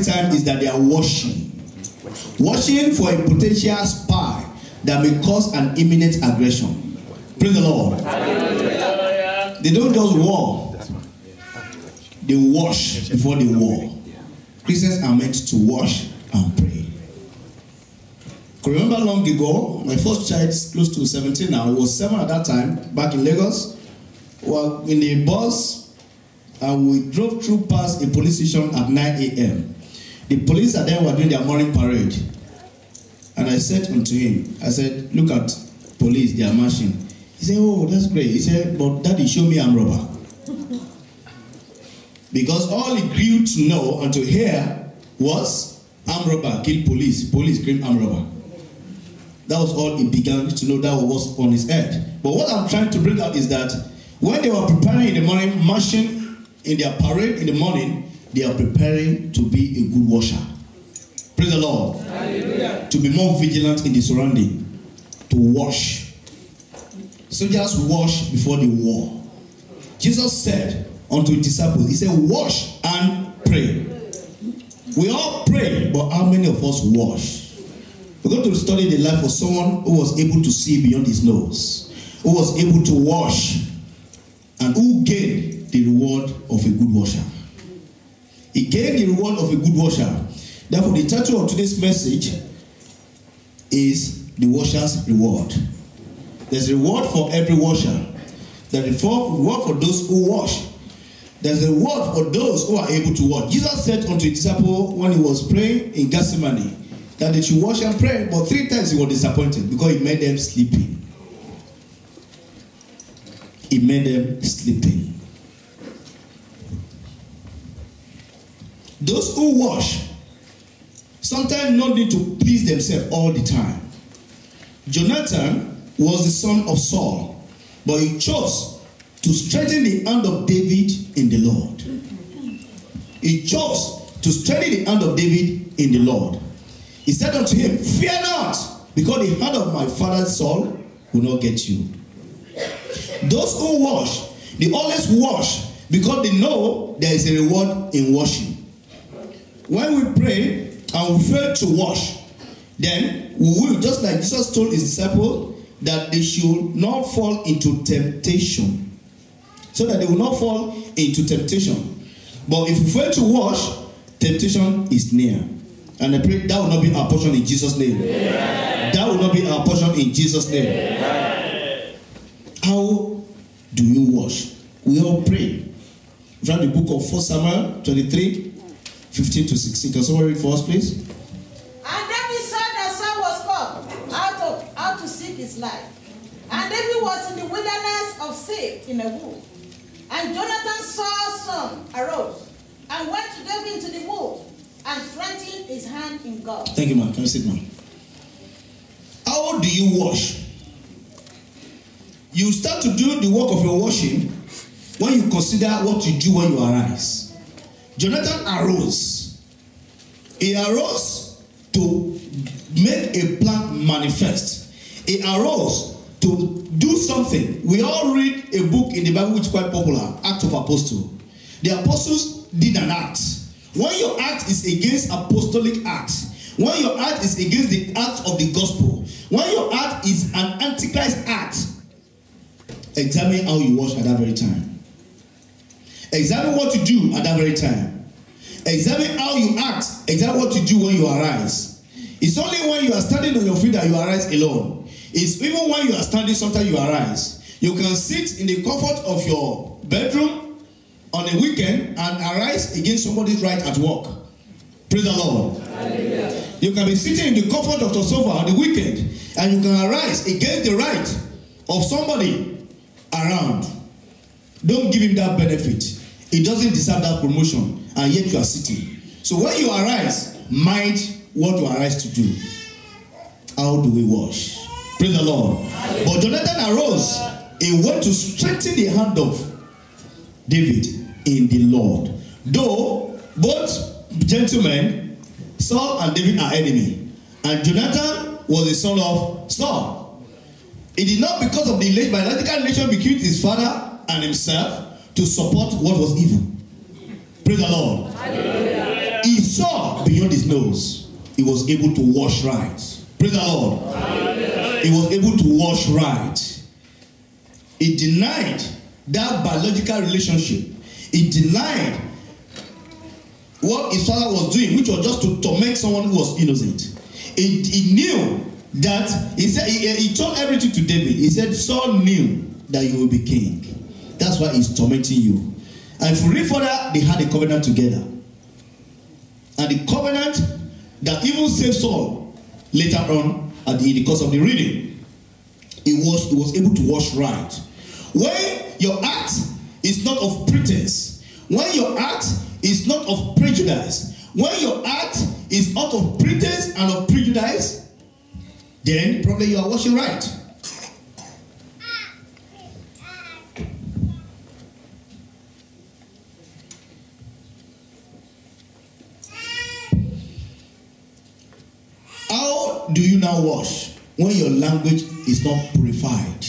every time is that they are watching. Watching for a potential spy that may cause an imminent aggression. Praise the Lord. They don't just war. They wash before they war. Christians are meant to wash and pray. I remember long ago, my first child is close to 17 now. He was 7 at that time, back in Lagos. We were in a bus and we drove through past a police station at 9 a.m. The police are there were doing their morning parade. And I said unto him, I said, look at police, they are marching. He said, oh, that's great. He said, but daddy, show me armed robber. Because all he grew to know and to hear was armed robber, kill police, police, kill armed robber. That was all he began to know, that was on his head. But what I'm trying to bring out is that when they were preparing in the morning, marching in their parade in the morning, they are preparing to be a good washer. Praise the Lord. Hallelujah. To be more vigilant in the surrounding. To wash. Soldiers wash before the war. Jesus said unto his disciples, he said, wash and pray. We all pray, but how many of us wash? We're going to study the life of someone who was able to see beyond his nose, who was able to wash, and who gained the reward of a good washer. He gained the reward of a good washer. Therefore, the title of today's message is The Washer's Reward. There's a reward for every washer. There's a reward for those who wash. There's a reward for those who are able to wash. Jesus said unto his disciples when he was praying in Gethsemane that they should wash and pray, but 3 times he was disappointed because he made them sleeping. He made them sleeping. Those who wash sometimes not need to please themselves all the time. Jonathan was the son of Saul, but he chose to strengthen the hand of David in the Lord. He chose to strengthen the hand of David in the Lord. He said unto him, fear not, because the hand of my father Saul will not get you. Those who wash, they always wash because they know there is a reward in washing. When we pray and we fail to wash, then we will, just like Jesus told his disciples, that they should not fall into temptation. So that they will not fall into temptation. But if we fail to wash, temptation is near. And I pray that will not be our portion in Jesus' name. Yeah. That will not be our portion in Jesus' name. Yeah. How do you wash? We all pray. From the book of 1 Samuel 23, 15 to 16. Can someone read for us, please? And David saw that Saul was come out to seek his life. And David was in the wilderness of Ziph in a wood. And Jonathan Saul's son arose and went to David into the wood and strengthened his hand in God. Thank you, man. Can you sit, man? How do you wash? You start to do the work of your washing when you consider what you do when you arise. Jonathan arose. He arose to make a plan manifest. He arose to do something. We all read a book in the Bible which is quite popular, Acts of Apostles. The apostles did an act. When your act is against apostolic acts, when your act is against the act of the gospel, when your act is an antichrist act, examine how you wash at that very time. Examine what you do at that very time. Examine how you act. Examine what you do when you arise. It's only when you are standing on your feet that you arise alone. It's even when you are standing, sometimes you arise. You can sit in the comfort of your bedroom on a weekend and arise against somebody's right at work. Praise the Lord. Hallelujah. You can be sitting in the comfort of your sofa on the weekend and you can arise against the right of somebody around. Don't give him that benefit. He doesn't deserve that promotion and yet you are sitting. So when you arise, mind what you arise to do. How do we wash? Praise the Lord. Hallelujah. But Jonathan arose. He went to strengthen the hand of David in the Lord. Though both gentlemen, Saul and David, are enemy, and Jonathan was the son of Saul. It did not because of the biological relation between his father and himself to support what was evil. Praise the Lord. Hallelujah. He saw beyond his nose. He was able to wash right. Praise the Lord. He was able to wash right. He denied that biological relationship. He denied what his father was doing, which was just to torment someone who was innocent. He knew that, he said, he told everything to David. He said, Saul knew that you will be king. That's why he's tormenting you. And if we read further, they had a covenant together. And the covenant that even saved Saul later on in the course of the reading, he was able to wash right. When your act is not of pretense, when your act is not of prejudice, when your act is not of pretense and of prejudice, then probably you are washing right. How do you now wash when your language is not purified?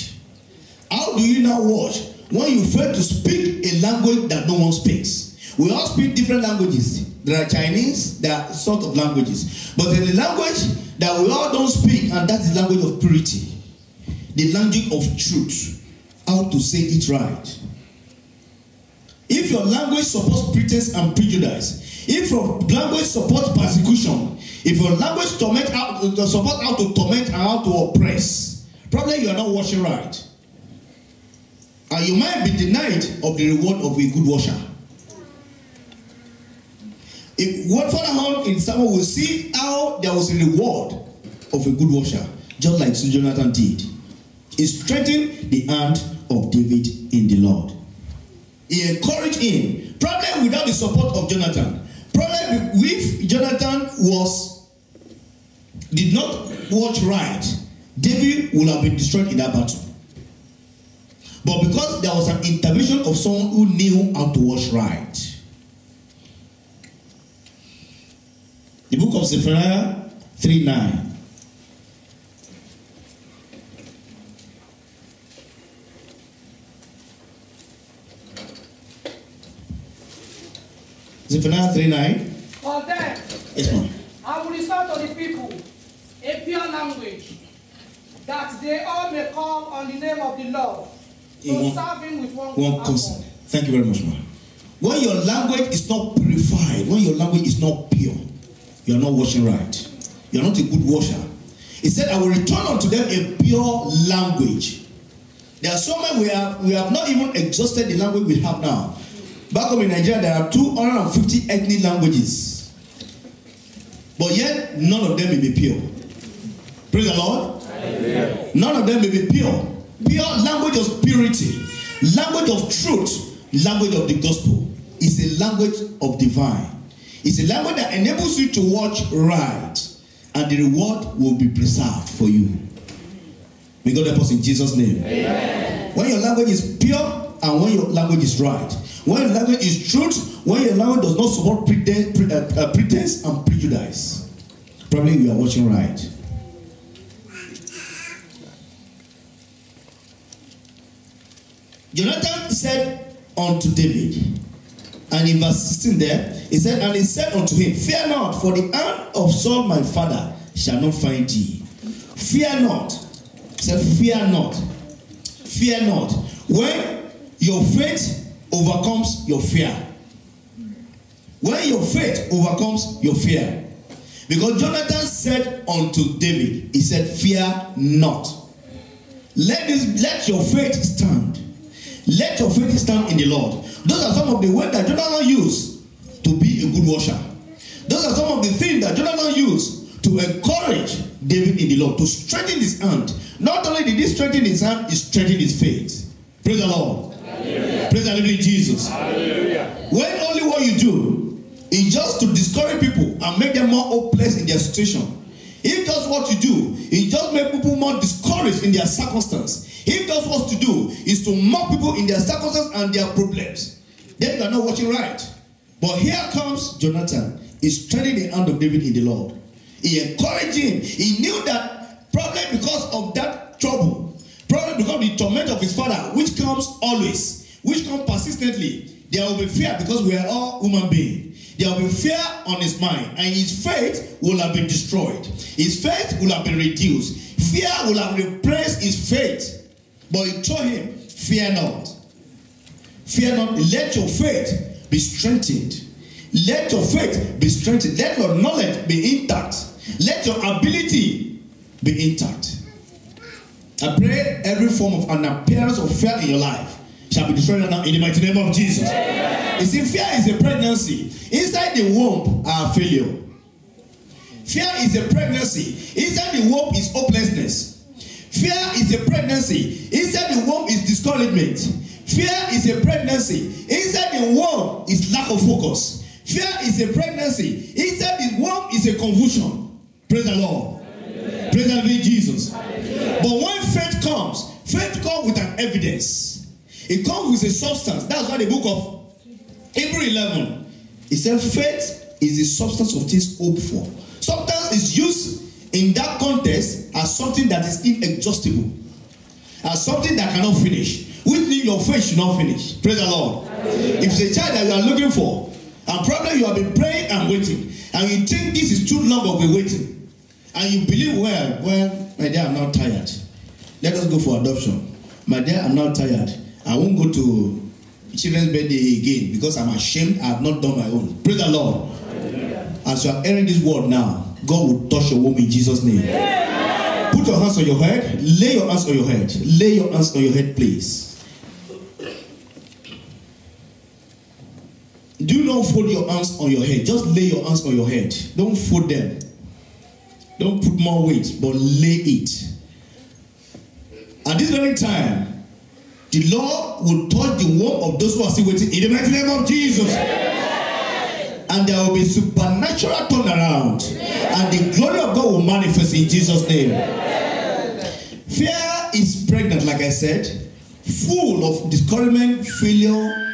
How do you now wash when you fail to speak a language that no one speaks? We all speak different languages. There are Chinese, there are sort of languages. But there's a language that we all don't speak, and that's the language of purity. The language of truth. How to say it right. If your language supports pretense and prejudice, if your language supports persecution, if your language supports how to torment and how to oppress, probably you are not washing right. And you might be denied of the reward of a good washer. If what further on in Samuel, will see how there was a reward of a good washer, just like Jonathan did. He strengthened the hand of David in the Lord. He encouraged him, probably without the support of Jonathan. Probably if Jonathan did not watch right, David would have been destroyed in that battle. But because there was an intervention of someone who knew how to watch right. The book of Zephaniah 3:9. Zephaniah 3:9. For them, Yes, ma'am. I will restore to the people a pure language, that they all may call on the name of the Lord, to serve him with one consent. Thank you very much, ma'am. When your language is not purified, when your language is not pure, you are not washing right. You are not a good washer. He said, I will return unto them a pure language. There are so many, we have not even exhausted the language we have now. Back home in Nigeria, there are 250 ethnic languages. But yet, none of them may be pure. Praise the Lord. Hallelujah. None of them may be pure. Pure language of purity, language of truth, language of the gospel is a language of divine. It's a language that enables you to watch right, and the reward will be preserved for you. May God help us in Jesus' name. Amen. When your language is pure and when your language is right, when your language is truth, when your language does not support pretense and prejudice, probably you are watching right. Jonathan said unto David, and in verse 16 there, he said, and he said unto him, fear not, for the hand of Saul my father shall not find thee. Fear not. He said, fear not. Fear not. When your faith overcomes your fear. When your faith overcomes your fear. Because Jonathan said unto David, he said, fear not. Let your faith stand. Let your faith stand in the Lord. Those are some of the words that Jonathan used to be a good washer. Those are some of the things that Jonathan used to encourage David in the Lord, to strengthen his hand. Not only did he strengthen his hand, he strengthened his faith. Praise the Lord. Hallelujah. Praise the living Jesus. Hallelujah. When only what you do is just to discourage people and make them more hopeless in their situation. If that's what you do, it just make people more discouraged in their circumstance. If that's what to do is to mock people in their circumstances and their problems, then you are not watching right. But here comes Jonathan. He's strengthening the hand of David in the Lord. He encouraged him. He knew that probably because of that trouble, probably because of the torment of his father, which comes always, which comes persistently, there will be fear because we are all human beings. there will be fear on his mind, and his faith will have been destroyed. His faith will have been reduced. Fear will have replaced his faith. But he told him, fear not. Fear not. Let your faith be strengthened. Let your faith be strengthened. Let your knowledge be intact. Let your ability be intact. I pray every form of an appearance of fear in your life shall be destroyed now in the mighty name of Jesus. You see, fear is a pregnancy. Inside the womb are failure. Fear is a pregnancy. Inside the womb is hopelessness. Fear is a pregnancy. Inside the womb is discouragement. Fear is a pregnancy. Inside the womb is lack of focus. Fear is a pregnancy. Inside the womb is a confusion. Praise the Lord. Amen. Praise the Lord Jesus. Amen. But when faith comes with an evidence. It comes with a substance. That's why the book of Hebrews 11, it says faith is the substance of things hoped for. Substance is used in that context as something that is inexhaustible, as something that cannot finish. Which means your faith should not finish. Praise the Lord. Amen. If it's a child that you are looking for, and probably you have been praying and waiting, and you think this is too long of a waiting, and you believe, well, my dear, I'm not tired. Let us go for adoption. My dear, I'm not tired. I won't go to children's birthday again because I'm ashamed I have not done my own. Praise the Lord. Amen. As you are hearing this word now, God will touch your womb in Jesus' name. Amen. Put your hands on your head. Lay your hands on your head. Lay your hands on your head, please. Do not fold your hands on your head. Just lay your hands on your head. Don't fold them. Don't put more weight, but lay it. At this very time, the Lord will touch the womb of those who are still waiting in the mighty name of Jesus. Amen. And there will be supernatural turnaround. Amen. And the glory of God will manifest in Jesus' name. Amen. Fear is pregnant, like I said, full of discouragement, failure,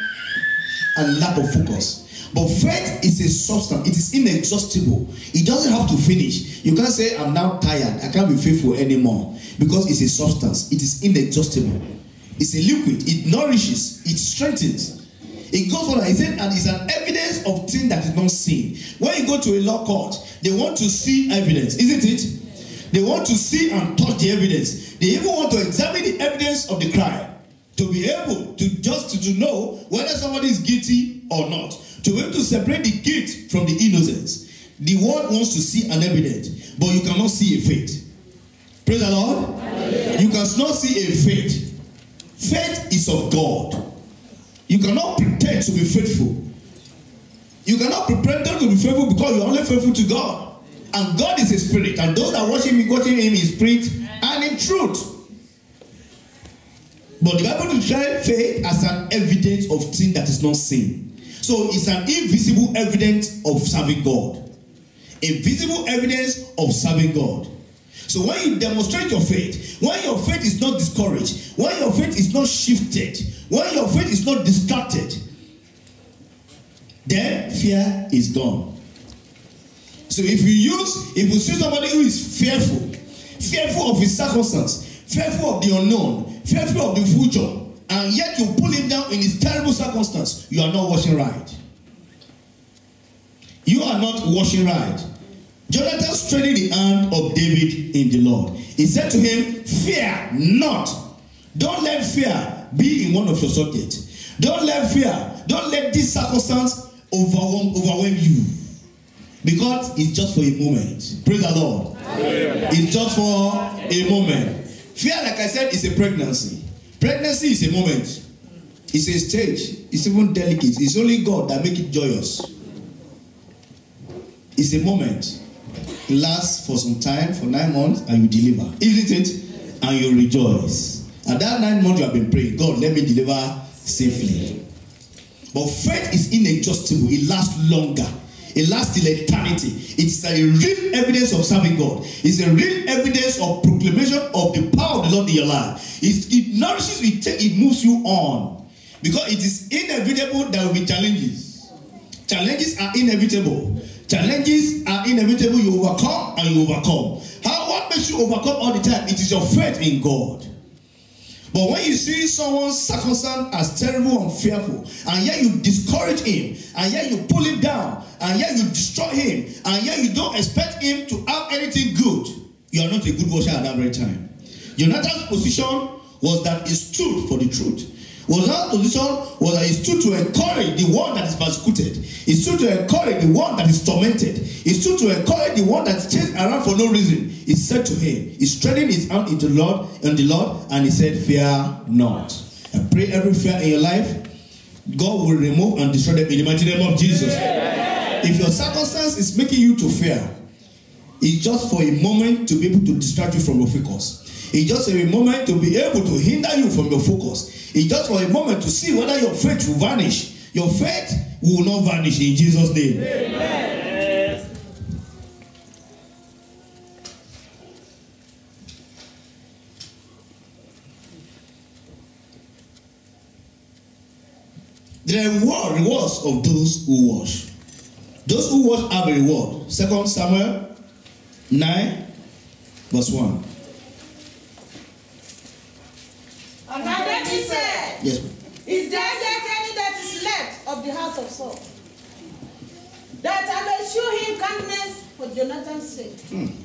and lack of focus. But faith is a substance. It is inexhaustible. It doesn't have to finish. You can't say, I'm now tired. I can't be faithful anymore. Because it's a substance. It is inexhaustible. It's a liquid. It nourishes. It strengthens. It goes on. I said, and it's an evidence of things that is not seen. When you go to a law court, they want to see evidence, isn't it? They want to see and touch the evidence. They even want to examine the evidence of the crime to be able to know whether somebody is guilty or not. To be able to separate the guilt from the innocence. The world wants to see an evidence, but you cannot see a faith. Praise the Lord. Amen. You cannot see a faith. Faith is of God. You cannot pretend to be faithful. You cannot pretend to be faithful because you are only faithful to God. And God is a spirit. And those that worship him in spirit and in truth. But the Bible describes faith as an evidence of things that is not seen. So it's an invisible evidence of serving God. A visible evidence of serving God. So when you demonstrate your faith, when your faith is not discouraged, when your faith is not shifted, when your faith is not distracted, then fear is gone. So if you see somebody who is fearful of his circumstance, fearful of the unknown, fearful of the future, and yet you pull him down in his terrible circumstance, you are not watching right. You are not watching right. Jonathan strengthened the hand of David in the Lord. He said to him, fear not. Don't let fear be in one of your subjects. Don't let this circumstance overwhelm you. Because it's just for a moment. Praise the Lord. Amen. It's just for a moment. Fear, like I said, is a pregnancy. Pregnancy is a moment. It's a stage. It's even delicate. It's only God that makes it joyous. It's a moment. It lasts for some time, for 9 months, and you deliver. Isn't it? And you rejoice. At that 9 months you have been praying, God, let me deliver safely. But faith is inexhaustible. It lasts longer. It lasts till eternity. It's a real evidence of serving God. It's a real evidence of proclamation of the power of the Lord in your life. It nourishes you, it moves you on. Because it is inevitable there will be challenges. Challenges are inevitable. Challenges are inevitable. You overcome and you overcome. What makes you overcome all the time? It is your faith in God. But when you see someone's circumstance as terrible and fearful, and yet you discourage him, and yet you pull him down, and yet you destroy him, and yet you don't expect him to have anything good, you are not a good watcher at that very time. Jonathan's position was that he stood for the truth. That position was that he stood to encourage the one that is persecuted. He stood to encourage the one that is tormented. He stood to encourage the one that is chased around for no reason. He said to him, he strengthened his hand into the Lord, and he said, fear not. I pray every fear in your life, God will remove and destroy them in the mighty name of Jesus. If your circumstance is making you to fear, it's just for a moment to be able to distract you from your focus. It's just a moment to be able to hinder you from your focus. It's just for a moment to see whether your faith will vanish. Your faith will not vanish in Jesus' name. Amen. There are rewards of those who watch. Those who watch have a reward. 2 Samuel 9, verse 1. And David said, yes, is there yet any that is left of the house of Saul, that I may show him kindness for Jonathan's sake?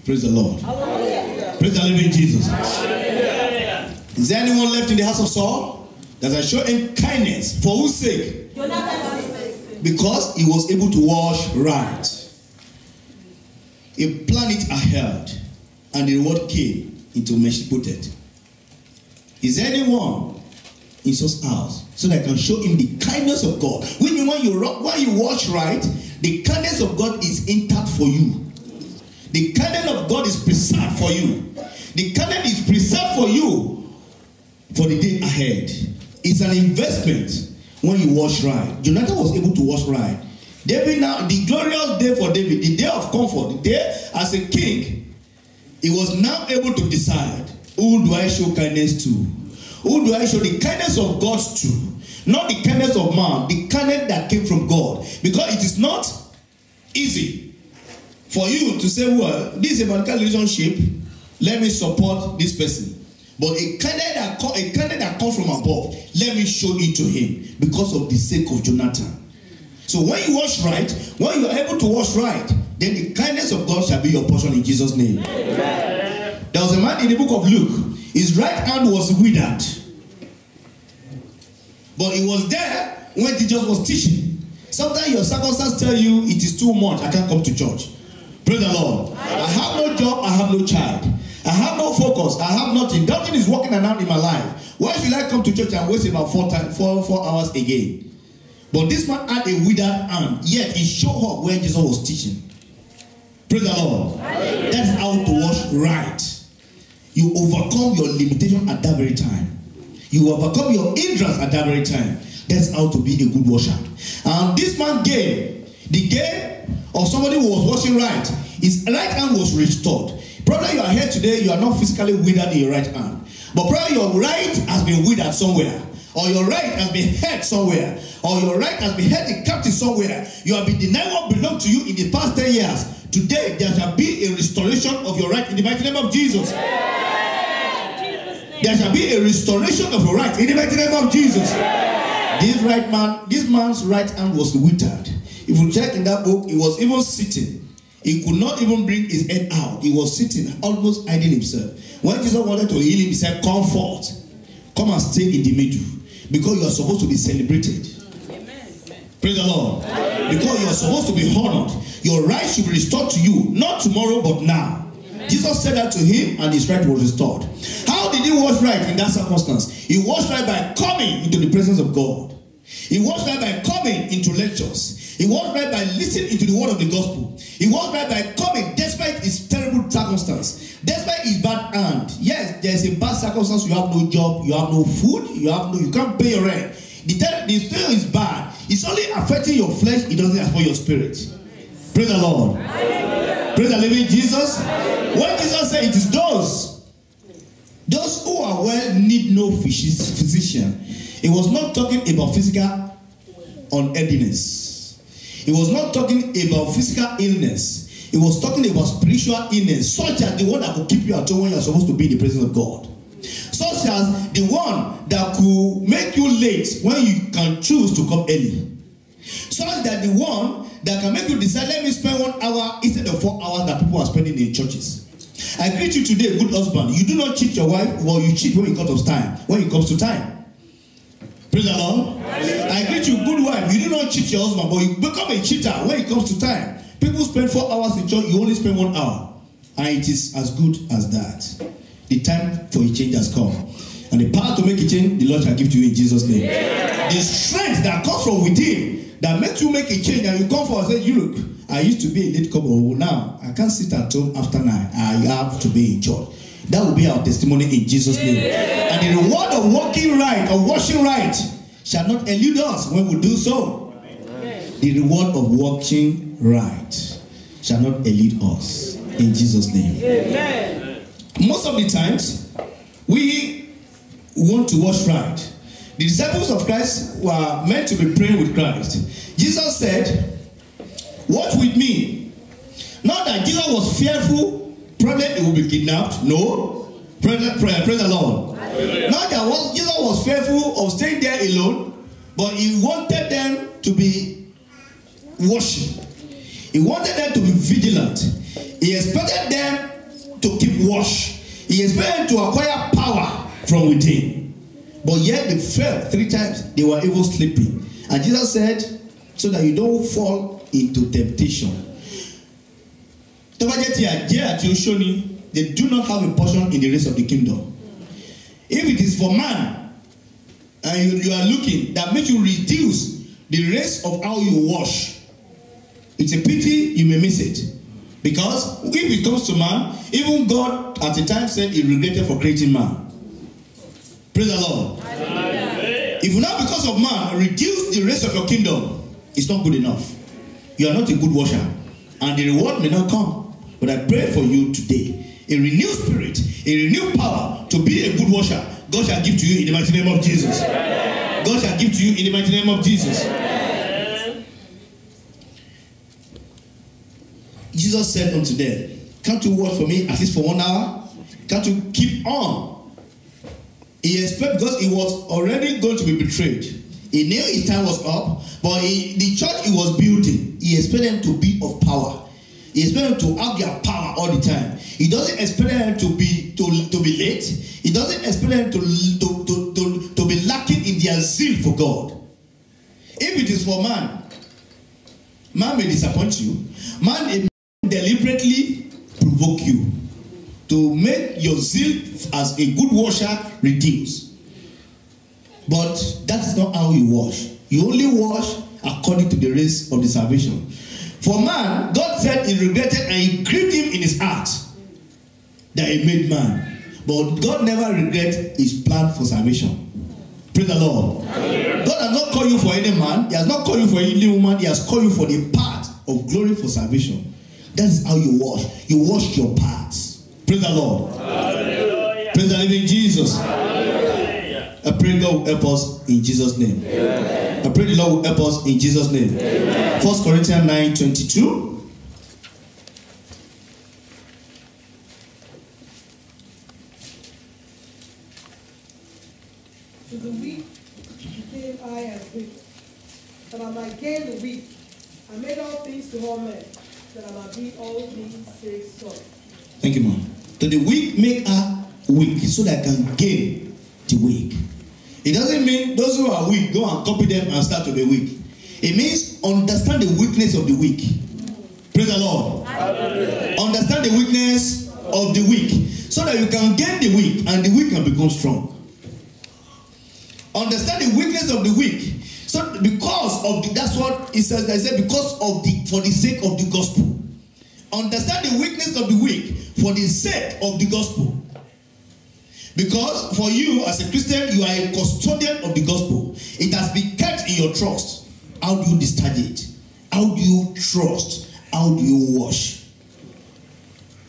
Praise the Lord. Hallelujah. Praise the living Jesus. Hallelujah. Is there anyone left in the house of Saul that I show him kindness? For whose sake? Jonathan's sake. Because he was able to watch right. He planned it ahead, and the reward came into Mephibosheth. Is there anyone in such house so that I can show him the kindness of God? When you watch right, the kindness of God is intact for you. The kindness of God is preserved for you. The kindness is preserved for you for the day ahead. It's an investment when you watch right. Jonathan was able to watch right. David, now the glorious day for David, the day of comfort, the day as a king, he was now able to decide, who do I show kindness to? Who do I show the kindness of God to? Not the kindness of man, the kindness that came from God. Because it is not easy for you to say, well, this is a vertical relationship, let me support this person. But a kindness that comes from above, let me show it to him because of the sake of Jonathan. So when you watch right, when you are able to watch right, then the kindness of God shall be your portion in Jesus' name. Amen. There was a man in the book of Luke. His right hand was withered. But he was there when Jesus was teaching. Sometimes your circumstances tell you it is too much, I can't come to church. Praise the Lord. I have no job, I have no child. I have no focus, I have nothing. Nothing is working around in my life. Why should I come to church and waste about 4 hours again? But this man had a withered hand, yet he showed up when Jesus was teaching. Praise the Lord. That's how to watch right. You overcome your limitation at that very time. You overcome your hindrance at that very time. That's how to be a good watcher. And this man gained the gain of somebody who was watching right. His right hand was restored. Probably you are here today, you are not physically withered in your right hand. But probably your right has been withered somewhere. Or your right has been hurt somewhere. Or your right has been held in captive somewhere. You have been denied what belonged to you in the past 10 years. Today, there shall be a restoration of your right in the mighty name of Jesus. There shall be a restoration of your right in the mighty name of Jesus. This man's right hand was withered. If you check in that book, he was even sitting. He could not even bring his head out. He was sitting, almost hiding himself. When Jesus wanted to heal him, he said, come forth. Come and stay in the middle. Because you are supposed to be celebrated. Amen. Praise the Lord. Amen. Because you are supposed to be honored. Your right should be restored to you. Not tomorrow, but now. Amen. Jesus said that to him, and his right was restored. How did he watch right in that circumstance? He watched right by coming into the presence of God. He watched right by coming into lectures. He watched right by listening into the word of the gospel. He watched right by coming despite his terrible circumstance. Despite his bad hand. Yes, there's a bad circumstance. You have no job, you have no food, you can't pay your rent. The thing is bad. It's only affecting your flesh, it doesn't affect your spirit. Praise the Lord. Praise the living Jesus. When Jesus said it is those who are well need no physician. He was not talking about physical unhealthiness. He was not talking about physical illness. He was talking about spiritual illness, such as the one that will keep you at home when you are supposed to be in the presence of God. Such much as the one that could make you late when you can choose to come early. So that the one that can make you decide, let me spend 1 hour instead of 4 hours that people are spending in churches. I greet you today, good husband. You do not cheat your wife, or you cheat when it comes to time. When it comes to time. Praise the Lord. I greet you, good wife. You do not cheat your husband, but you become a cheater when it comes to time. People spend 4 hours in church, you only spend 1 hour. And it is as good as that. The time for a change has come. And the power to make a change, the Lord shall give to you in Jesus' name. Yeah. The strength that comes from within, that makes you make a change, and you come forward and say, you look, I used to be a late comer. Now I can't sit at home after 9. I have to be in church. That will be our testimony in Jesus' name. Yeah. And the reward of walking right, or washing right, shall not elude us when we do so. Amen. The reward of walking right shall not elude us in Jesus' name. Amen. Most of the times, we want to wash right. The disciples of Christ were meant to be praying with Christ. Jesus said, "Watch with me." Not that Jesus was fearful, probably he will be kidnapped. No. Praise the Lord. Not that Jesus was fearful of staying there alone, but he wanted them to be watching. He wanted them to be vigilant. He expected them to keep watch. He expected them to acquire power from within. But yet they fell 3 times. They were even sleeping. And Jesus said, so that you don't fall into temptation. They do not have a portion in the race of the kingdom. If it is for man, and you are looking, that makes you reduce the race of how you wash, it's a pity you may miss it. Because if it comes to man, even God at the time said he regretted for creating man. Praise the Lord. Hallelujah. If not because of man, reduce the race of your kingdom, it's not good enough. You are not a good washer, and the reward may not come. But I pray for you today, a renewed spirit, a renewed power to be a good washer. God shall give to you in the mighty name of Jesus. God shall give to you in the mighty name of Jesus. Jesus said unto them, can't you watch for me at least for 1 hour? Can't you keep on? He expected, because he was already going to be betrayed. He knew his time was up, but the church he was building, he expected them to be of power. He expected them to have their power all the time. He doesn't expect them to be late. He doesn't expect them to be lacking in their zeal for God. If it is for man, man may disappoint you. Man may deliberately provoke you to make your zeal as a good washer reduce. But that is not how you wash. You only wash according to the race of the salvation. For man, God said he regretted and he grieved him in his heart that he made man. But God never regret his plan for salvation. Praise the Lord. Hallelujah. God has not called you for any man. He has not called you for any woman. He has called you for the part of glory for salvation. That is how you wash. You wash your parts. Praise the Lord. Hallelujah. Praise the living Jesus. Hallelujah. I pray God will help us in Jesus' name. Amen. I pray the Lord will help us in Jesus' name. Amen. 1 Corinthians 9:22. To the weak became I as weak, that I might gain the weak. I made all things to all men, that I might be all things save some. Thank you, ma'am. To the weak make her weak, so that I can gain the weak. It doesn't mean those who are weak, go and copy them and start to be weak. It means understand the weakness of the weak. Praise the Lord. Hallelujah. Understand the weakness of the weak, so that you can gain the weak, and the weak can become strong. Understand the weakness of the weak. So because of the, that's what it says. They say because of the, for the sake of the gospel. Understand the weakness of the weak for the sake of the gospel. Because for you as a Christian, you are a custodian of the gospel. It has been kept in your trust. How do you discharge it? How do you trust? How do you wash?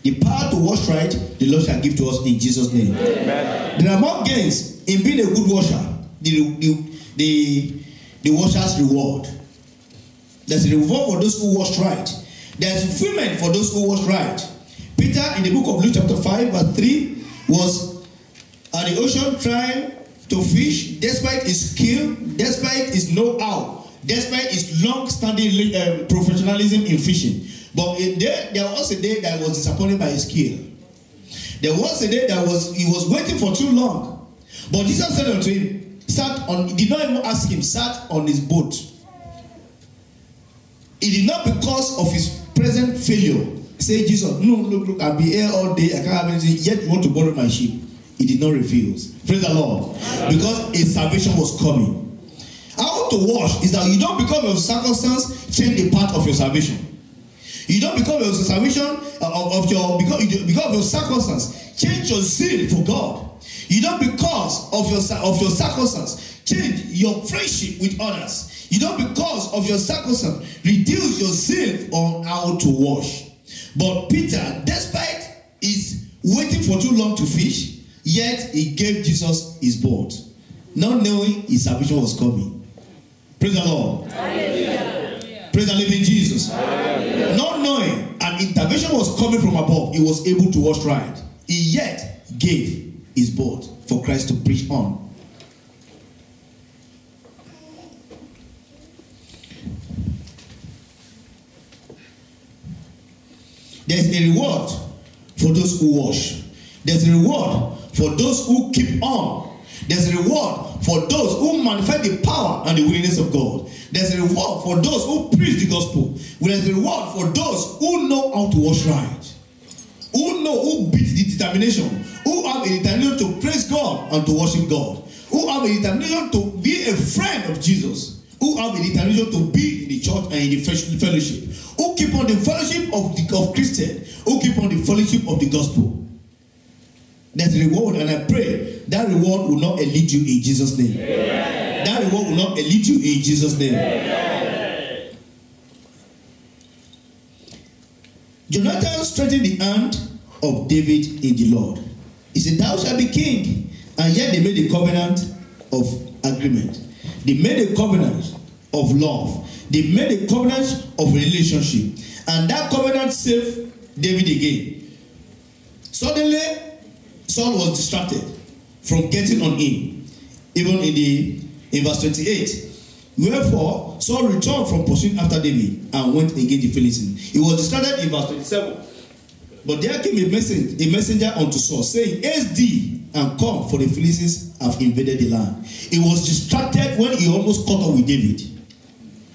The power to wash right, the Lord shall give to us in Jesus' name. Amen. There are more gains in being a good washer. The washer's reward. There's a reward for those who wash right. There's fulfillment for those who wash right. Peter in the book of Luke chapter 5 verse 3 was at the ocean trying to fish, despite his skill, despite his know-how, despite his long-standing professionalism in fishing. But there was a day that he was disappointed by his skill. There was a day that he was waiting for too long. But Jesus said unto him, he did not even ask him, sat on his boat. It did not because of his present failure. Say, Jesus, no, look, I'll be here all day, I can't have anything, yet you want to borrow my ship. He did not refuse. Praise the Lord. Because his salvation was coming. How to wash is that you don't become your circumstance, change the path of your salvation. You don't become your salvation because of your circumstance, change your zeal for God. You don't because of your circumstance, change your friendship with others. You don't because of your circumstance, reduce your zeal on how to wash. But Peter, despite his waiting for too long to fish, yet he gave Jesus his boat, not knowing his salvation was coming. Praise the Lord. Hallelujah. Praise the living Jesus. Hallelujah. Not knowing an intervention was coming from above, he was able to wash right. He yet gave his boat for Christ to preach on. There's a reward for those who wash. There's a reward for those who keep on. There's a reward for those who manifest the power and the willingness of God. There's a reward for those who preach the gospel. There's a reward for those who know how to wash right. Who beat the determination. Who have a determination to praise God and to worship God. Who have a determination to be a friend of Jesus. Who have a determination to be in the church and in the fellowship. Who keep on the fellowship of Christians. Who keep on the fellowship of the gospel. There's a reward, and I pray that reward will not elude you in Jesus' name. Amen. That reward will not elude you in Jesus' name. Amen. Jonathan strengthened the hand of David in the Lord. He said, thou shalt be king. And yet they made a covenant of agreement. They made a covenant of love. They made a covenant of relationship. And that covenant saved David again. Suddenly, Saul was distracted from getting on him. Even in verse 28. Wherefore, Saul returned from pursuing after David and went against the Philistines. He was distracted in verse 27. But there came a messenger unto Saul, saying, haste thee and come, for the Philistines have invaded the land. He was distracted when he almost caught up with David.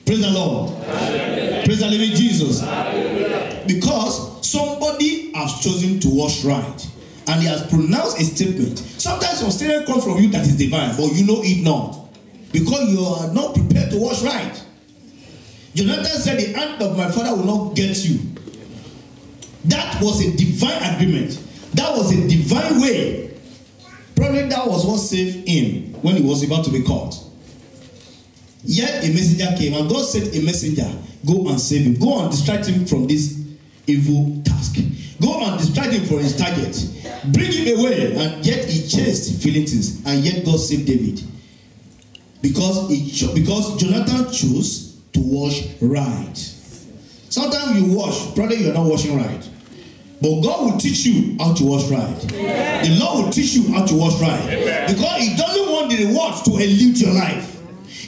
Praise the Lord. Hallelujah. Praise the living Jesus. Hallelujah. Because somebody has chosen to wash right. And he has pronounced a statement. Sometimes your statement comes from you that is divine, but you know it not. Because you are not prepared to wash right. Jonathan said, the hand of my father will not get you. That was a divine agreement. That was a divine way. Probably that was what saved him when he was about to be caught. Yet a messenger came, and God sent a messenger, go and save him. Go and distract him from this evil task. Go and distract him from his target. Bring him away. And yet he chased Philistines. And yet God saved David. Because Jonathan chose to wash right. Sometimes you wash, probably you are not washing right. But God will teach you how to wash right. Amen. The Lord will teach you how to wash right. Amen. Because He doesn't want the rewards to elude your life.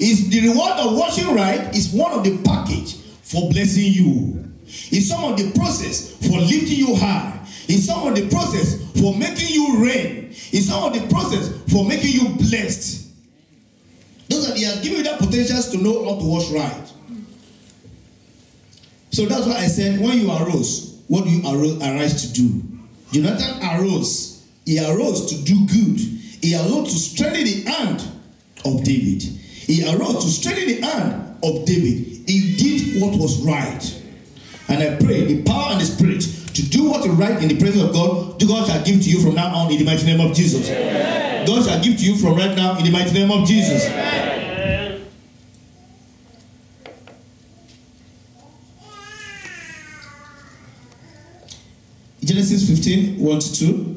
It's the reward of washing right is one of the package for blessing you. It's some of the process for lifting you high. It's some of the process for making you reign. It's some of the process for making you blessed. Those are He has given you that potential to know how to wash right. So that's why I said, when you arose, what do you arise to do? Jonathan arose. He arose to do good. He arose to strengthen the hand of David. He arose to strengthen the hand of David. He did what was right. And I pray the power and the spirit to do what is right in the presence of God, God shall give to you from now on in the mighty name of Jesus. Amen. God shall give to you from right now in the mighty name of Jesus. Amen. Genesis 15, 1-2.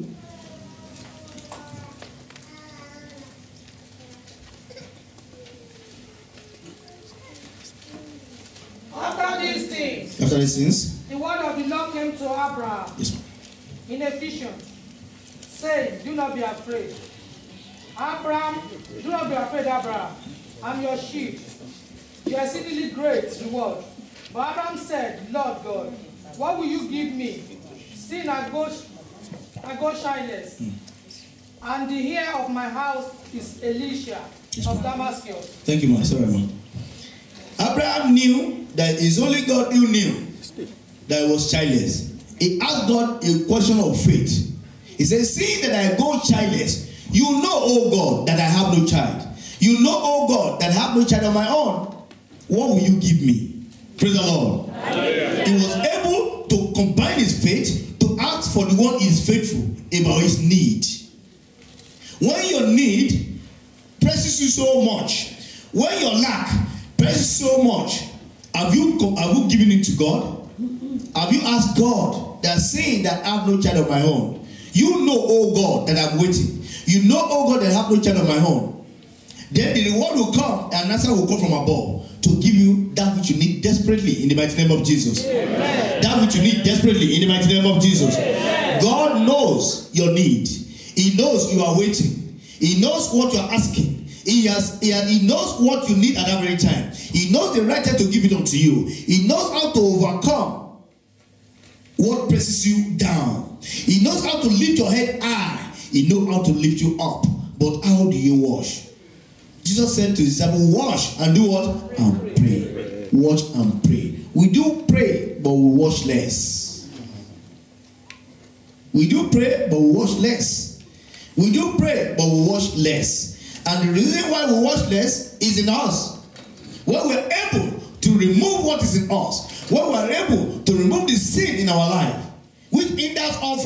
After these things, the word of the Lord came to Abraham in a vision, saying, do not be afraid. Abraham, do not be afraid, Abraham. I'm your shield. You are exceedingly great reward. But Abraham said, Lord God, what will you give me? Seeing I go childless. And the heir of my house is Elisha of Damascus. Thank you, man. Sorry, man. Abraham knew that it's only God who knew that he was childless. He asked God a question of faith. He said, seeing that I go childless, you know, oh God, that I have no child. You know, oh God, that I have no child of my own. What will you give me? Praise the Lord. Hallelujah. He was able to combine his faith to ask for the one who is faithful about his need. When your need presses you so much, when your lack presses so much, have you given it to God? Have you asked God that saying that I have no child of my own? You know, oh God, that I'm waiting. You know, oh God, that I have no child of my own. Then the reward will come and answer will come from above to give you that which you need desperately in the mighty name of Jesus. Amen. That which you need desperately in the mighty name of Jesus. Amen. God knows your need. He knows you are waiting. He knows what you are asking. He knows what you need at that very time. He knows the right time to give it unto you. He knows how to overcome what presses you down. He knows how to lift your head high. He knows how to lift you up. But how do you wash? Jesus said to his disciples, wash and do what? And pray. Watch and pray. We do pray, but we wash less. We do pray, but we wash less. We do pray, but we wash less. And the reason why we wash less is in us. When we're able to remove what is in us, when we're able to remove the sin in our life, which hinders us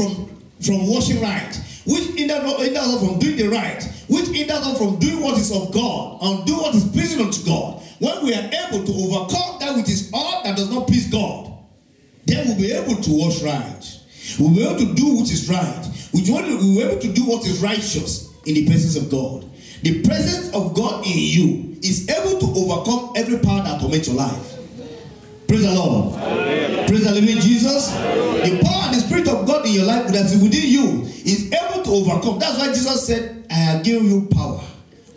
from washing right, which hinders us from doing the right, which hinders us from doing what is of God and do what is pleasing unto God. When we are able to overcome that which is all that does not please God, then we'll be able to wash right. We'll be able to do what is right. We'll be able to do what is righteous in the presence of God. The presence of God in you is able to overcome every power that torments your life. Praise the Lord. Hallelujah. Praise the living Jesus. Hallelujah. The power and the Spirit of God in your life that is within you is able to overcome. That's why Jesus said, I have given you power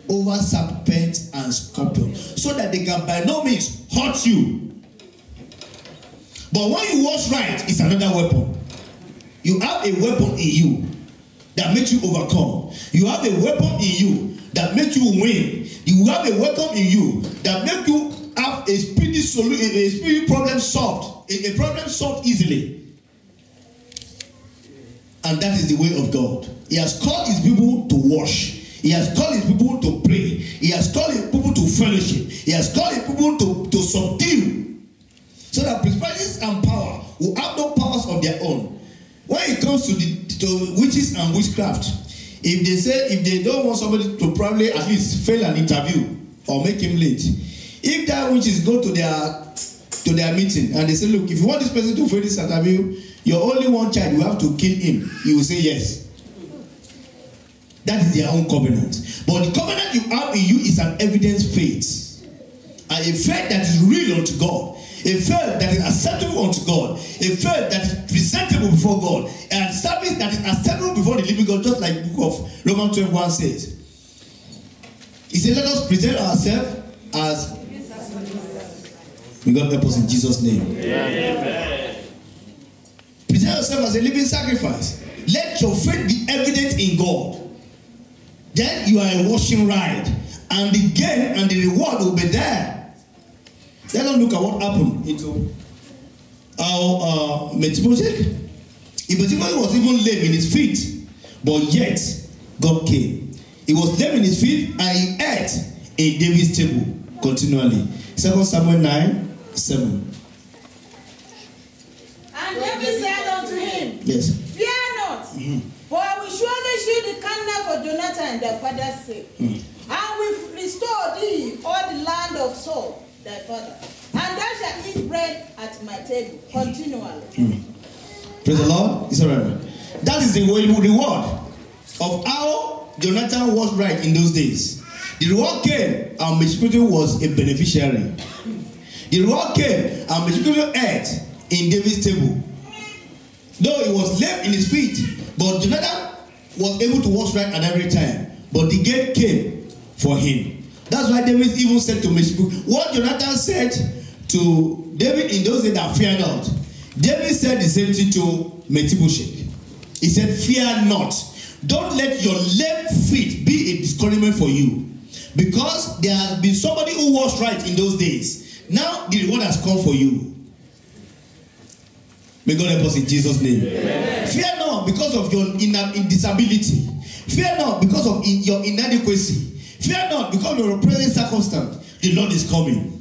over serpents and scorpions, so that they can by no means hurt you. But when you wash right, it's another weapon. You have a weapon in you that makes you overcome. You have a weapon in you that makes you win. You have a weapon in you that makes you have a speedy solution, a speedy problem solved, a problem solved easily. And that is the way of God. He has called his people to wash. He has called his people to pray. He has called his people to fellowship. He has called his people to subdue. So that principalities and power will have no powers of their own. When it comes to witches and witchcraft, if they don't want somebody to probably at least fail an interview or make him late, if that witches go to their meeting and they say, look, if you want this person to fail this interview, your only one child, you have to kill him, he will say yes. That is their own covenant. But the covenant you have in you is an evidence faith. And a faith that is real unto God. A faith that is acceptable unto God. A faith that is presentable before God. And service that is acceptable before the living God, just like the book of Romans 12:1 says. He said, let us present ourselves as... May God help us in Jesus' name. Amen. Present yourself as a living sacrifice. Let your faith be evident in God. Then you are a washing right. And the gain and the reward will be there. Let us look at what happened into our Mephibosheth. Mephibosheth was even lame in his feet. But yet, God came. He was lame in his feet and he ate in David's table continually. 2 Samuel 9:7. And David said unto him, yes, fear not, for I will surely shield the kingdom for Jonathan thy father's sake, and will restore thee all the land of Saul thy father, and thou shalt eat bread at my table continually. Praise the Lord. It's all right. That is the reward of how Jonathan was right in those days. The reward came and Mephibosheth was a beneficiary. The reward came and Mephibosheth ate in David's table. Though he was lame in his feet, but Jonathan was able to wash right at every time. but the gate came for him. That's why David even said to Mephibosheth, what Jonathan said to David in those days that fear not. David said the same thing to Mephibosheth. He said, fear not. Don't let your left feet be a discouragement for you. Because there has been somebody who was right in those days. Now the reward has come for you. May God help us in Jesus' name. Amen. Fear not because of your disability. Fear not because of your inadequacy. Fear not because of your present circumstance. The Lord is coming.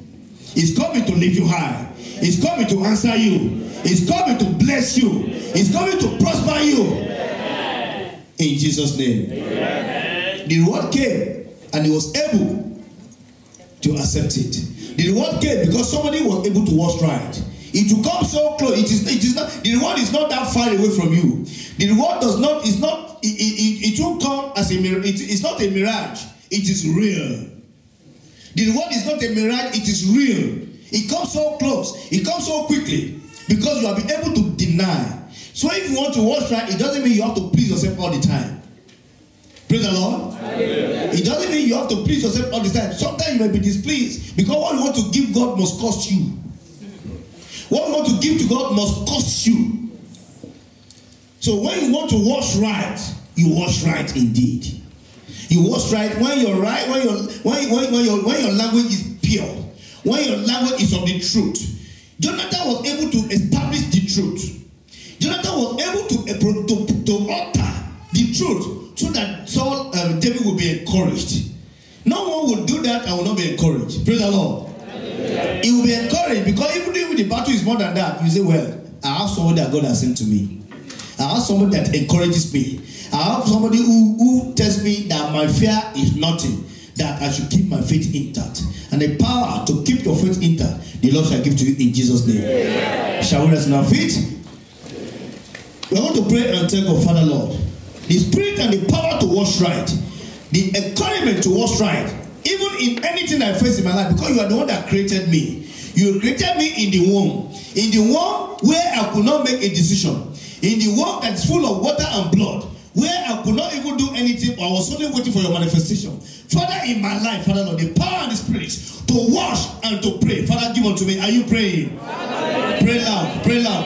He's coming to lift you high. He's coming to answer you. He's coming to bless you. He's coming to prosper you. Amen. In Jesus' name. Amen. The reward came and he was able to accept it. The reward came because somebody was able to walk right. It will come so close. It is not, the reward is not that far away from you. The reward it won't come as a mirage. It's not a mirage. It is real. The reward is not a mirage, it is real. It comes so close, it comes so quickly, because you have been able to deny. So if you want to watch right, it doesn't mean you have to please yourself all the time. Praise the Lord. Hallelujah. It doesn't mean you have to please yourself all the time. Sometimes you may be displeased, because what you want to give God must cost you. What you want to give to God must cost you. So when you want to wash right, you wash right indeed. You wash right when you're right, when your language is pure, when your language is of the truth. Jonathan was able to establish the truth. Jonathan was able to utter the truth so that David will be encouraged. No one will do that and will not be encouraged. Praise the Lord. He will be encouraged because even if the battle is more than that, you say, well, I have somebody that God has sent to me. I have somebody that encourages me. I have somebody who tells me that my fear is nothing, that I should keep my faith intact. And the power to keep your faith intact, the Lord shall give to you in Jesus' name. Yeah. Shall we rest on our feet? We want to pray and tell God, Father Lord, the spirit and the power to wash right, the encouragement to wash right, even in anything I face in my life, because you are the one that created me. You created me in the womb where I could not make a decision, in the womb that's full of water and blood, where I could not even do anything, or I was only waiting for your manifestation. Father, in my life, Father Lord, the power and the spirit to wash and to pray. Father, give unto me. Are you praying? Pray loud, pray loud.